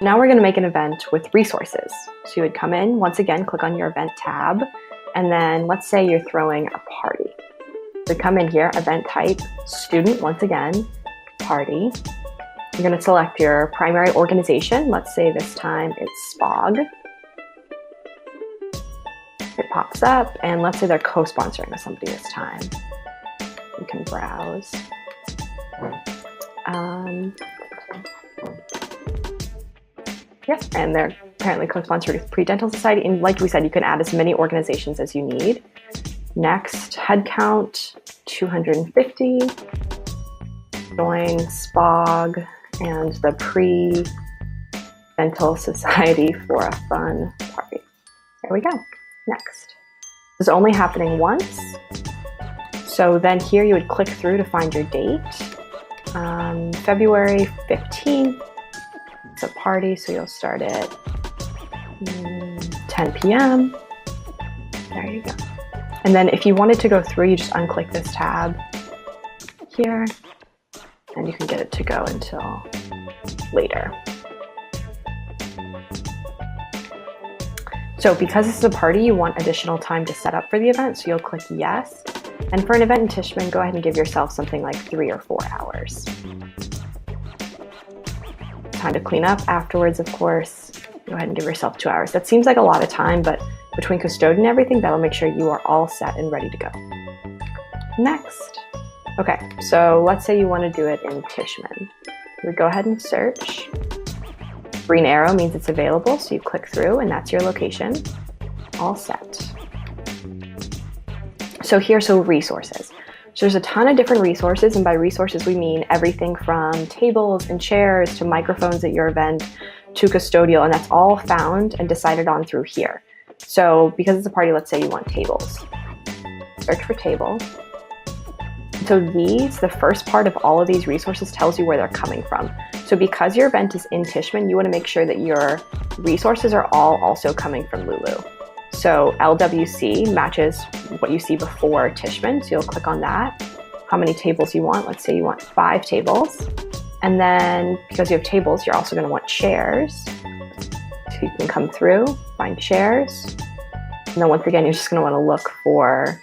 Now we're going to make an event with resources. So you would come in, once again, click on your event tab, and then let's say you're throwing a party. So come in here, event type, student, once again, party. You're going to select your primary organization. Let's say this time it's SPOG. It pops up, and let's say they're co-sponsoring with somebody this time. You can browse. Yes, and they're apparently co-sponsored with Pre-Dental Society. And like we said, you can add as many organizations as you need. Next, head count, 250. Join SPOG and the Pre-Dental Society for a fun party. There we go. Next. This is only happening once. So then here you would click through to find your date. February 15th. It's a party, so you'll start at 10 p.m. There you go. And then if you wanted to go through, you just unclick this tab here, and you can get it to go until later. So because this is a party, you want additional time to set up for the event, so you'll click yes. And for an event in Tishman, go ahead and give yourself something like 3 or 4 hours. Time to clean up afterwards, of course. Go ahead and give yourself 2 hours. That seems like a lot of time, but between custodian and everything, that'll make sure you are all set and ready to go. Next. Okay, so let's say you want to do it in Tishman. We go ahead and search. Green arrow means it's available, so you click through, and that's your location. All set. So resources. So there's a ton of different resources, and by resources we mean everything from tables and chairs to microphones at your event to custodial, and that's all found and decided on through here. So because it's a party, let's say you want tables. Search for table. So the first part of all of these resources tells you where they're coming from. So because your event is in Tishman, you want to make sure that your resources are all also coming from Lulu. So LWC matches what you see before Tishman, so you'll click on that. How many tables you want? Let's say you want 5 tables. And then because you have tables, you're also going to want chairs. So you can come through, find chairs. And then once again, you're just going to want to look for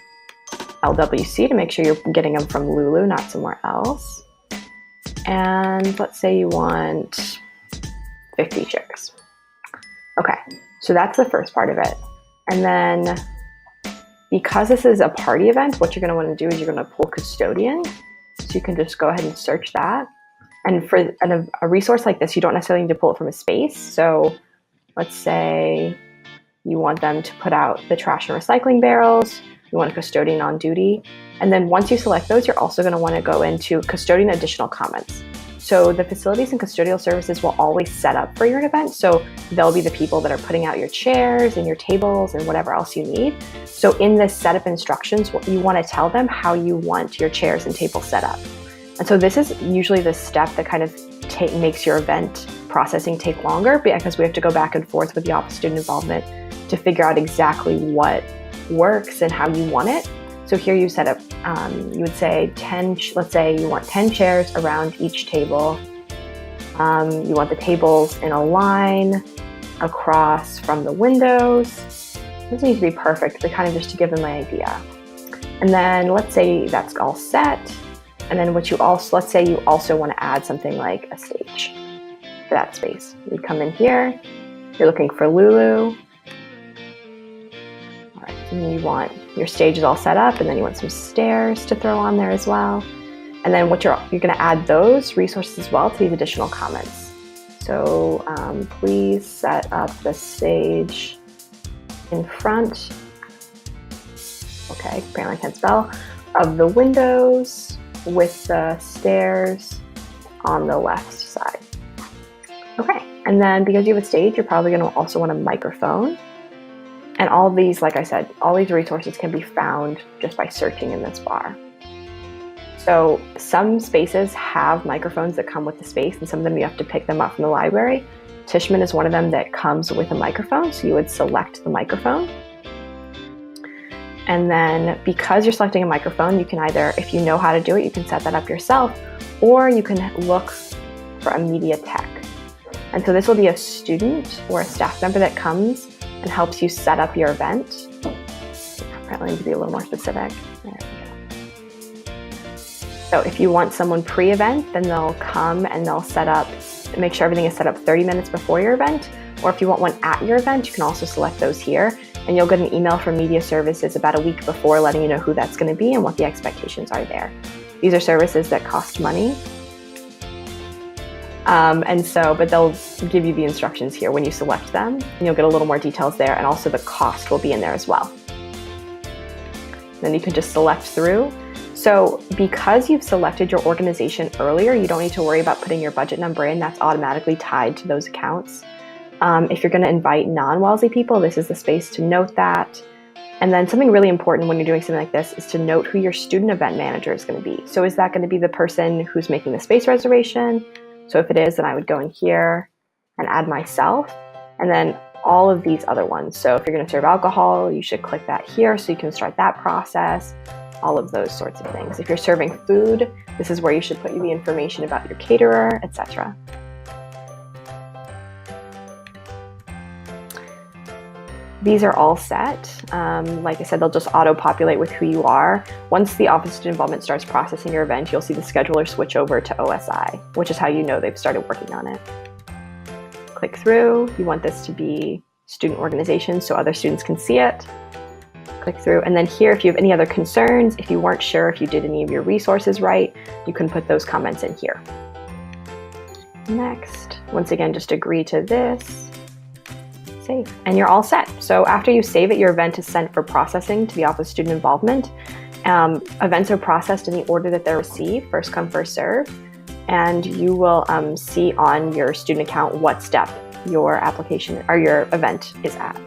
LWC to make sure you're getting them from Lulu, not somewhere else. And let's say you want 50 chairs. Okay, so that's the first part of it. And then because this is a party event, what you're going to want to do is you're going to pull custodian. So you can just go ahead and search that. And for a resource like this, you don't necessarily need to pull it from a space. So let's say you want them to put out the trash and recycling barrels. You want a custodian on duty. And then once you select those, you're also going to want to go into custodian additional comments. So the facilities and custodial services will always set up for your event. So they'll be the people that are putting out your chairs and your tables and whatever else you need. So in this setup instructions, you want to tell them how you want your chairs and tables set up. And so this is usually the step that kind of makes your event processing take longer, because we have to go back and forth with the Office of Student Involvement to figure out exactly what works and how you want it. So here you set up, you would say 10, let's say you want 10 chairs around each table. You want the tables in a line across from the windows. It doesn't need to be perfect, but kind of just to give them an idea. And then let's say that's all set. And then let's say you also want to add something like a stage for that space. You come in here, you're looking for Lulu. All right, and you want your stage is all set up, and then you want some stairs to throw on there as well. And then you're going to add those resources as well to these additional comments. So please set up the stage in front. Okay, apparently I can't spell. Of the windows with the stairs on the left side. Okay, and then because you have a stage, you're probably going to also want a microphone. And all these, like I said, all these resources can be found just by searching in this bar. So some spaces have microphones that come with the space, and some of them you have to pick them up from the library. Tishman is one of them that comes with a microphone, so you would select the microphone. And then because you're selecting a microphone, you can either, if you know how to do it, you can set that up yourself, or you can look for a media tech. And so this will be a student or a staff member that comes and helps you set up your event. Apparently, to be a little more specific. There we go. So if you want someone pre-event, then they'll come and they'll set up, make sure everything is set up 30 minutes before your event. Or if you want one at your event, you can also select those here. And you'll get an email from media services about a week before letting you know who that's going to be and what the expectations are there. These are services that cost money. But they'll give you the instructions here when you select them, and you'll get a little more details there, and also the cost will be in there as well. Then you can just select through. So because you've selected your organization earlier, you don't need to worry about putting your budget number in. That's automatically tied to those accounts. If you're going to invite non-Wellesley people, this is the space to note that. And then something really important when you're doing something like this is to note who your student event manager is going to be. So is that going to be the person who's making the space reservation? So if it is, then I would go in here and add myself, and then all of these other ones. So if you're going to serve alcohol, you should click that here so you can start that process, all of those sorts of things. If you're serving food, this is where you should put the information about your caterer, etc. These are all set. Like I said, they'll just auto-populate with who you are. Once the Office of Student Involvement starts processing your event, you'll see the scheduler switch over to OSI, which is how you know they've started working on it. Click through. You want this to be student organization so other students can see it. Click through. And then here, if you have any other concerns, if you weren't sure if you did any of your resources right, you can put those comments in here. Next. Once again, just agree to this. Save, and you're all set. So after you save it, your event is sent for processing to the Office of Student Involvement. Events are processed in the order that they're received, first come, first serve, and you will see on your student account what step your application or your event is at.